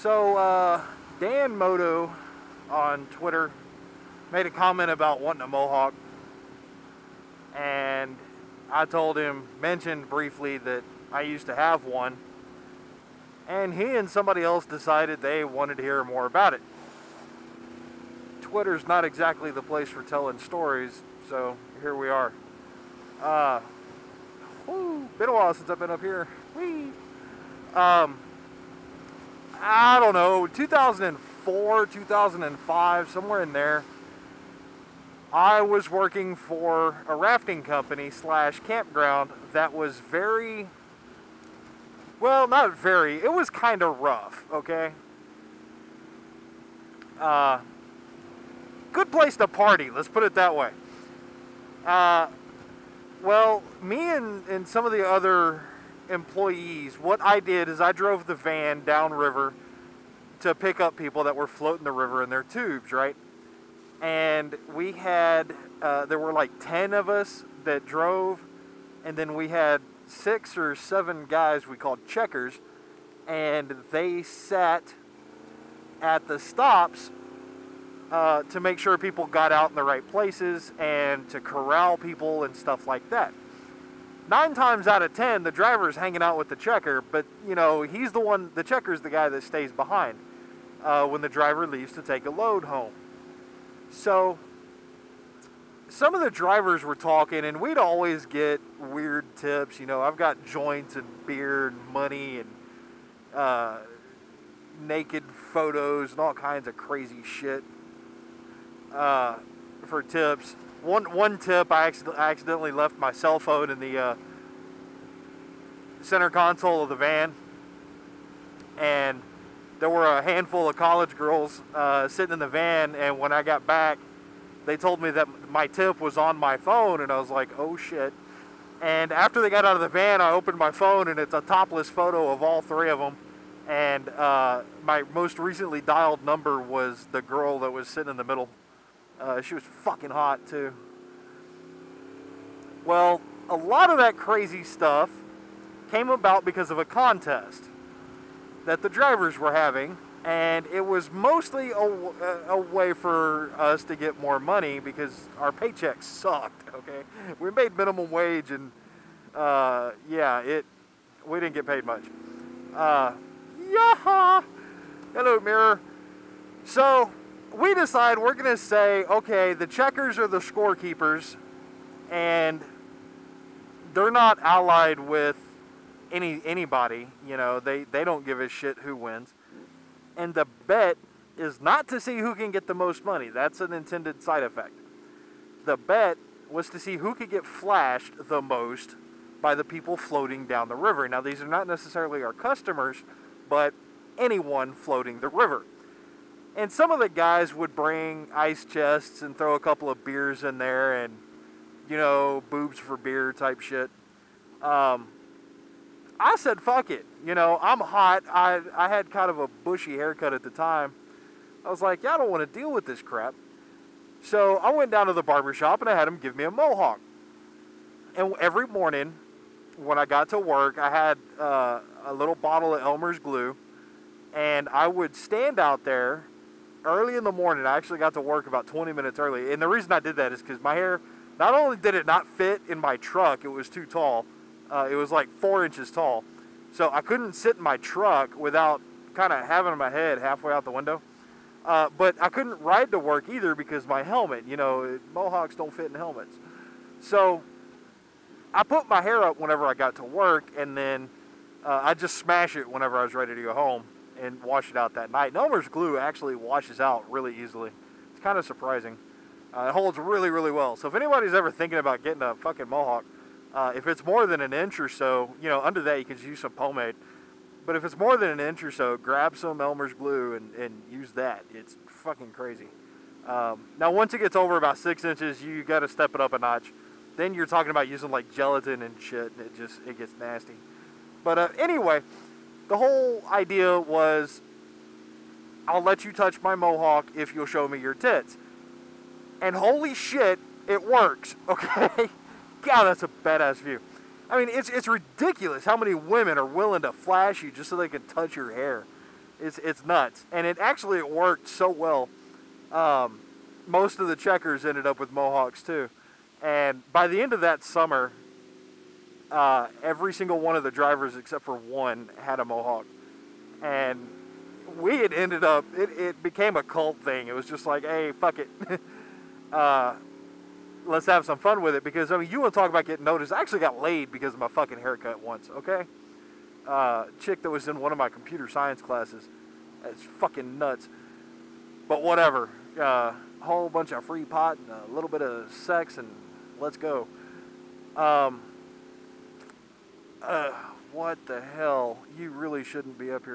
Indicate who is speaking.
Speaker 1: So, Dan Moto on Twitter made a comment about wanting a Mohawk, and I told him, mentioned briefly that I used to have one, and he and somebody else decided they wanted to hear more about it. Twitter's not exactly the place for telling stories, so here we are. Been a while since I've been up here. Whee! I don't know, 2004, 2005, somewhere in there, I was working for a rafting company / campground that was very, well, not very, it was kind of rough, okay? Good place to party, let's put it that way. Well, me and some of the other employees, what I did is I drove the van downriver to pick up people that were floating the river in their tubes, right? And we had, there were like 10 of us that drove, and then we had 6 or 7 guys we called checkers, and they sat at the stops to make sure people got out in the right places and to corral people and stuff like that. 9 times out of 10, the driver's hanging out with the checker, but, you know, he's the one, the checker's the guy that stays behind when the driver leaves to take a load home. So, some of the drivers were talking, and we'd always get weird tips. You know, I've got joints and beer and money and naked photos and all kinds of crazy shit for tips. One tip, I accidentally left my cell phone in the center console of the van, and there were a handful of college girls sitting in the van, and when I got back, they told me that my tip was on my phone, and I was like, oh shit. And after they got out of the van, I opened my phone, and it's a topless photo of all 3 of them, and my most recently dialed number was the girl that was sitting in the middle. She was fucking hot too. Well, a lot of that crazy stuff came about because of a contest that the drivers were having, and it was mostly a way for us to get more money because our paychecks sucked, okay? We made minimum wage, and we didn't get paid much. Yaha! Hello, mirror. So, we decide we're going to say, okay, the checkers are the scorekeepers, and they're not allied with anybody, you know, they don't give a shit who wins. And the bet is not to see who can get the most money. That's an intended side effect. The bet was to see who could get flashed the most by the people floating down the river. Now, these are not necessarily our customers, but anyone floating the river. And some of the guys would bring ice chests and throw a couple of beers in there and, you know, boobs for beer type shit. I said, fuck it. You know, I'm hot. I had kind of a bushy haircut at the time. I was like, yeah, I don't want to deal with this crap. So I went down to the barbershop and I had him give me a Mohawk. And every morning when I got to work, I had a little bottle of Elmer's glue. And I would stand out there early in the morning. I actually got to work about 20 minutes early. And the reason I did that is because my hair, not only did it not fit in my truck, it was too tall. It was like 4 inches tall. So I couldn't sit in my truck without kind of having my head halfway out the window. But I couldn't ride to work either because my helmet, you know, Mohawks don't fit in helmets. So I put my hair up whenever I got to work, and then I'd just smash it whenever I was ready to go home and wash it out that night. And Elmer's glue actually washes out really easily. It's kind of surprising. It holds really, really well. So if anybody's ever thinking about getting a fucking Mohawk, if it's more than an inch or so, you know, under that you can use some pomade. But if it's more than an inch or so, grab some Elmer's glue and use that. It's fucking crazy. Now, once it gets over about 6 inches, you got to step it up a notch. Then you're talking about using like gelatin and shit, and it gets nasty. But anyway, the whole idea was, I'll let you touch my Mohawk if you'll show me your tits. And holy shit, it works, okay? God, that's a badass view. I mean, it's ridiculous how many women are willing to flash you just so they can touch your hair. It's nuts, and it worked so well. Most of the checkers ended up with Mohawks too, and by the end of that summer, every single one of the drivers except for one had a Mohawk, and we had ended up. It became a cult thing. It was just like, hey, fuck it. Let's have some fun with it, because I mean, you want to talk about getting noticed. I actually got laid because of my fucking haircut once. Okay, chick that was in one of my computer science classes. It's fucking nuts, but whatever. Whole bunch of free pot and a little bit of sex, and let's go. What the hell? You really shouldn't be up here.